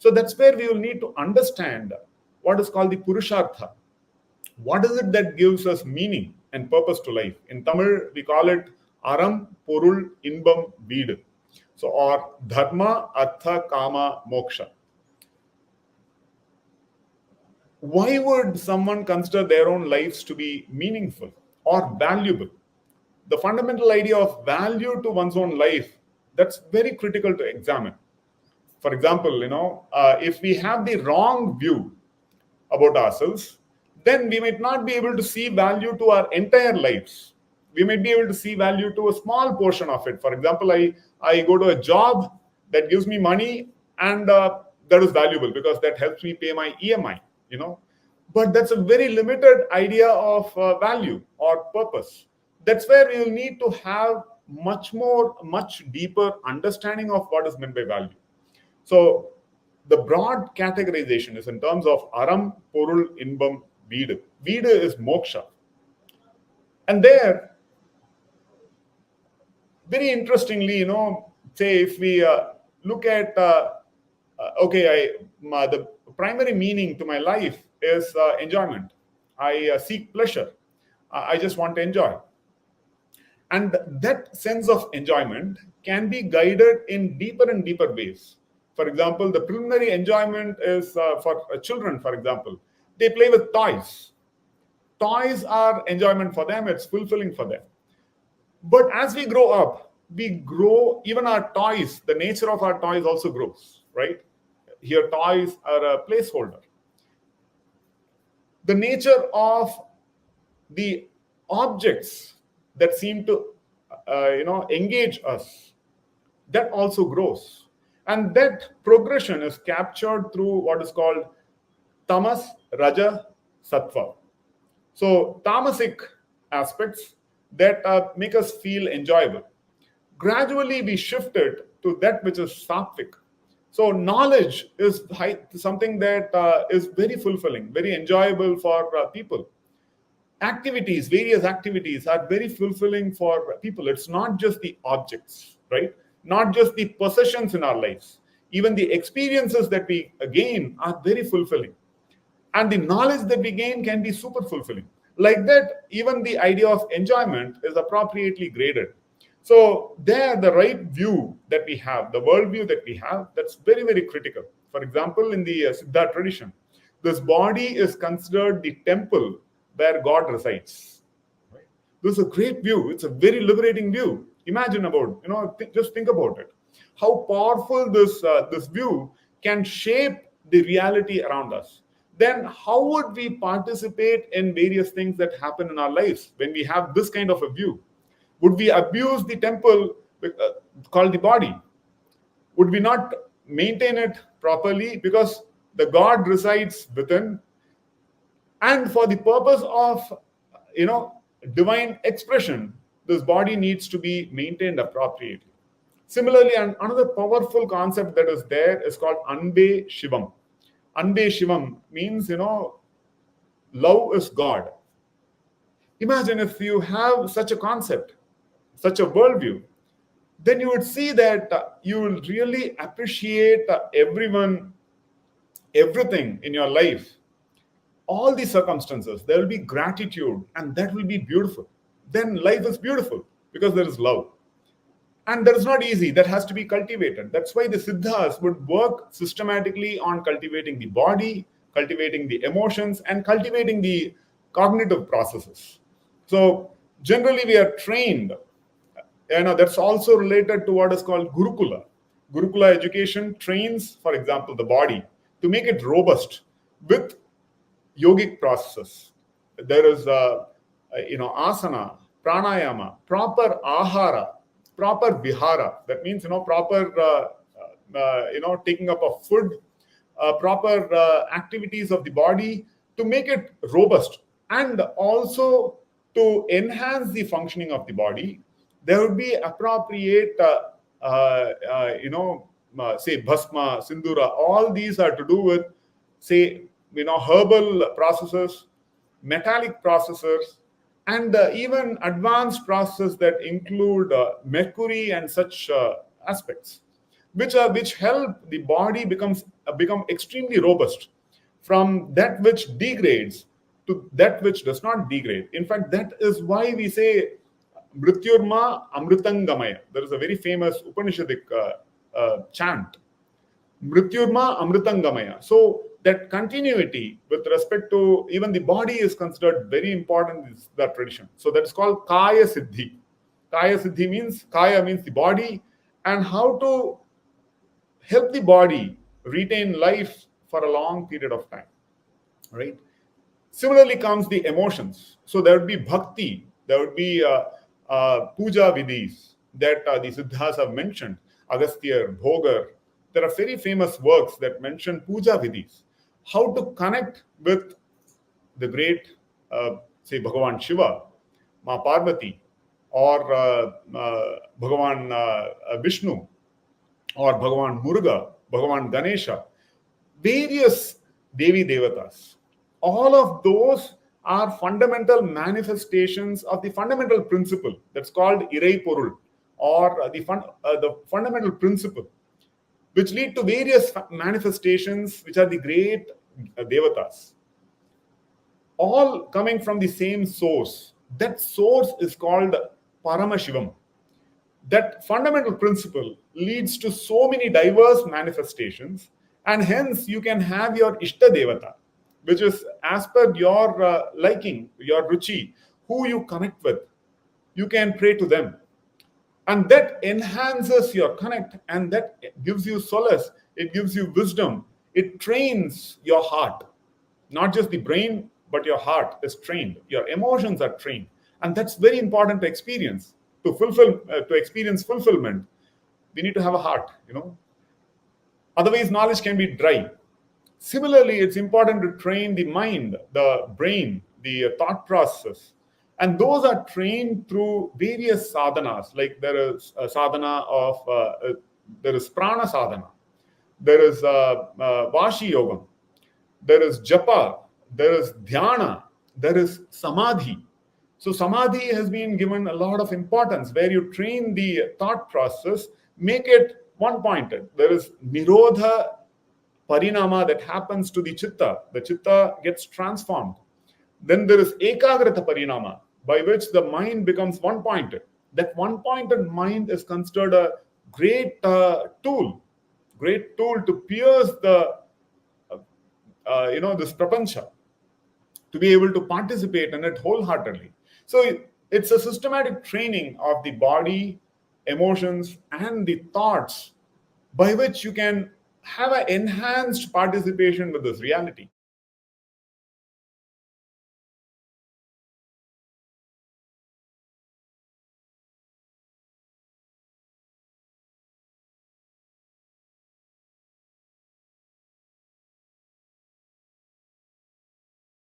So that's where we will need to understand what is called the Purushartha. What is it that gives us meaning and purpose to life? In Tamil, we call it Aram, Porul, Inbam, Veedu. So, or Dharma, Artha, Kama, Moksha. Why would someone consider their own lives to be meaningful or valuable? The fundamental idea of value to one's own life, that's very critical to examine. For example, if we have the wrong view about ourselves, then we might not be able to see value to our entire lives. We might be able to see value to a small portion of it. For example, I go to a job that gives me money, and that is valuable because that helps me pay my EMI, But that's a very limited idea of value or purpose. That's where we will need to have much deeper understanding of what is meant by value. So the broad categorization is in terms of Aram, Porul, Inbam, Veedu. Veedu is moksha. And there, very interestingly, say if we look at, the primary meaning to my life is enjoyment. I seek pleasure. I just want to enjoy. And that sense of enjoyment can be guided in deeper and deeper ways. For example, the preliminary enjoyment is for children, for example. They play with toys. Toys are enjoyment for them. It's fulfilling for them. But as we grow up, even our toys, the nature of our toys also grows, right? Here, toys are a placeholder. The nature of the objects that seem to, engage us, that also grows. And that progression is captured through what is called tamas, raja, sattva. So tamasic aspects that make us feel enjoyable. Gradually, we shifted to that which is sattvic. So knowledge is something that is very fulfilling, very enjoyable for people. Various activities are very fulfilling for people. It's not just the objects, right? Not just the possessions in our lives. Even the experiences that we gain are very fulfilling. And the knowledge that we gain can be super fulfilling. Like that, even the idea of enjoyment is appropriately graded. So there, the right view that we have, the worldview that we have, that's very, very critical. For example, in the Siddha tradition, this body is considered the temple where God resides. Right? This is a great view. It's a very liberating view. Imagine about, just think about it. How powerful this view can shape the reality around us. Then how would we participate in various things that happen in our lives when we have this kind of a view? Would we abuse the temple called the body? Would we not maintain it properly because the God resides within? And for the purpose of, divine expression, this body needs to be maintained appropriately. Similarly, another powerful concept that is there is called Anbe Shivam. Anbe Shivam means, love is God. Imagine if you have such a concept, such a worldview, then you would see that you will really appreciate everyone, everything in your life, all the circumstances. There will be gratitude, and that will be beautiful. Then life is beautiful because there is love. And that is not easy. That has to be cultivated. That's why the Siddhas would work systematically on cultivating the body, cultivating the emotions, and cultivating the cognitive processes. So generally we are trained. That's also related to what is called Gurukula. Gurukula education trains, for example, the body to make it robust with yogic processes. There is, asana, pranayama, proper ahara, proper vihara. That means, proper, taking up of food, proper activities of the body to make it robust, and also to enhance the functioning of the body. There would be appropriate, say bhasma, sindura. All these are to do with, say, herbal processes, metallic processes, and even advanced processes that include mercury and such aspects. which help the body become extremely robust from that which degrades to that which does not degrade. In fact, that is why we say Mrityurma Amritangamaya. There is a very famous Upanishadic chant, Mrityurma Amritangamaya. So that continuity with respect to even the body is considered very important in that tradition. So that's called Kaya Siddhi. Kaya Siddhi means, Kaya means the body, and how to help the body retain life for a long period of time, right? Similarly comes the emotions. So there would be bhakti, there would be puja vidhis that the Siddhas have mentioned, Agastya, Bhogar. There are very famous works that mention puja vidhis, how to connect with the great, say, Bhagavan Shiva, Ma Parvati, or Bhagavan Vishnu, or Bhagavan Muruga, Bhagavan Ganesha, various Devi Devatas. All of those are fundamental manifestations of the fundamental principle that's called Irai Porul, or the fundamental principle, which lead to various manifestations, which are the great Devatas, all coming from the same source. That source is called Paramashivam. That fundamental principle leads to so many diverse manifestations, and hence you can have your Ishta Devata, which is as per your liking, your ruchi, who you connect with. You can pray to them, and that enhances your connect, and that gives you solace, it gives you wisdom, it trains your heart. Not just the brain, but your heart is trained, your emotions are trained, and that's very important to experience. To experience fulfillment, we need to have a heart, otherwise knowledge can be dry. Similarly, it's important to train the mind, the brain, the thought process, and those are trained through various sadhanas. Like there is a sadhana of there is prana sadhana, there is vashi yoga, there is japa, there is dhyana, there is samadhi. So samadhi has been given a lot of importance, where you train the thought process, make it one-pointed. There is nirodha parinama that happens to the chitta. The chitta gets transformed. Then there is ekagrata parinama, by which the mind becomes one-pointed. That one-pointed mind is considered a great tool to pierce the this prapancha, to be able to participate in it wholeheartedly. So it's a systematic training of the body, emotions, and the thoughts, by which you can have an enhanced participation with this reality.